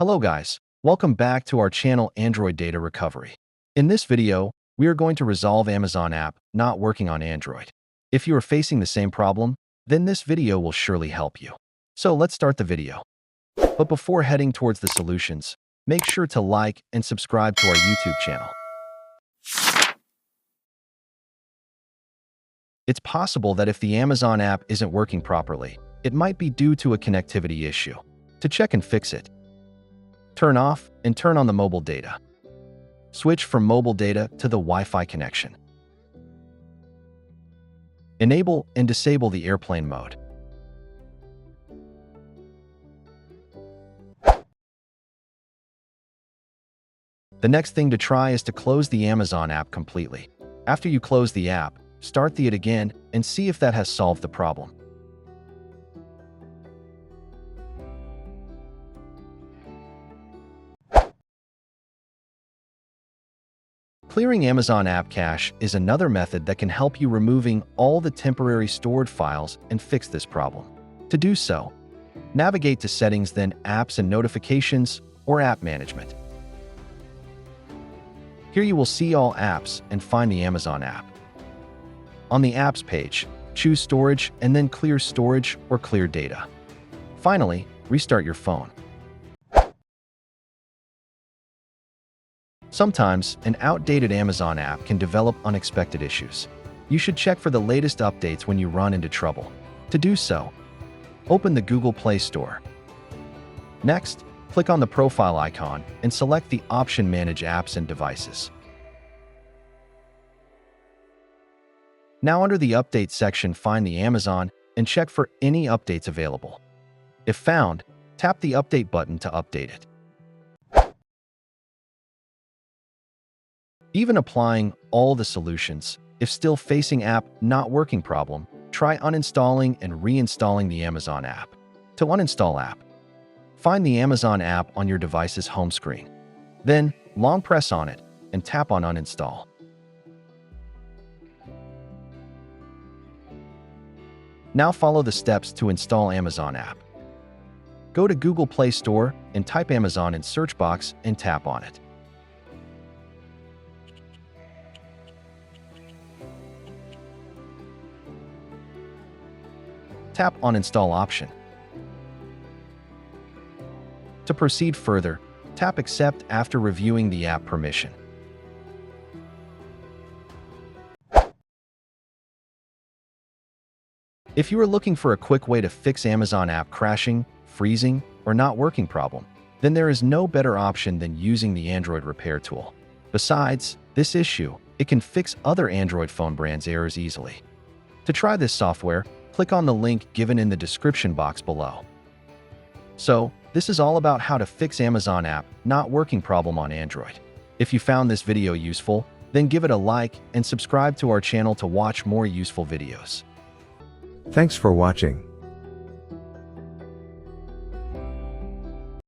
Hello guys, welcome back to our channel Android Data Recovery. In this video, we are going to resolve Amazon app not working on Android. If you are facing the same problem, then this video will surely help you. So let's start the video. But before heading towards the solutions, make sure to like and subscribe to our YouTube channel. It's possible that if the Amazon app isn't working properly, it might be due to a connectivity issue. To check and fix it, turn off and turn on the mobile data. Switch from mobile data to the Wi-Fi connection. Enable and disable the airplane mode. The next thing to try is to close the Amazon app completely. After you close the app, start it again and see if that has solved the problem. Clearing Amazon app cache is another method that can help you removing all the temporary stored files and fix this problem. To do so, navigate to Settings, then Apps and Notifications or App Management. Here you will see all apps and find the Amazon app. On the Apps page, choose Storage and then Clear Storage or Clear Data. Finally, restart your phone. Sometimes, an outdated Amazon app can develop unexpected issues. You should check for the latest updates when you run into trouble. To do so, open the Google Play Store. Next, click on the profile icon and select the option Manage Apps and Devices. Now under the Update section, find the Amazon and check for any updates available. If found, tap the Update button to update it. Even applying all the solutions, if still facing app not working problem, try uninstalling and reinstalling the Amazon app. To uninstall app, find the Amazon app on your device's home screen. Then, long press on it and tap on Uninstall. Now follow the steps to install Amazon app. Go to Google Play Store and type Amazon in search box and tap on it. Tap on Install option. To proceed further, tap Accept after reviewing the app permission. If you are looking for a quick way to fix Amazon app crashing, freezing, or not working problem, then there is no better option than using the Android repair tool. Besides this issue, it can fix other Android phone brands' errors easily. To try this software, click on the link given in the description box below. So, this is all about how to fix Amazon app not working problem on Android. If you found this video useful, then give it a like and subscribe to our channel to watch more useful videos. Thanks for watching.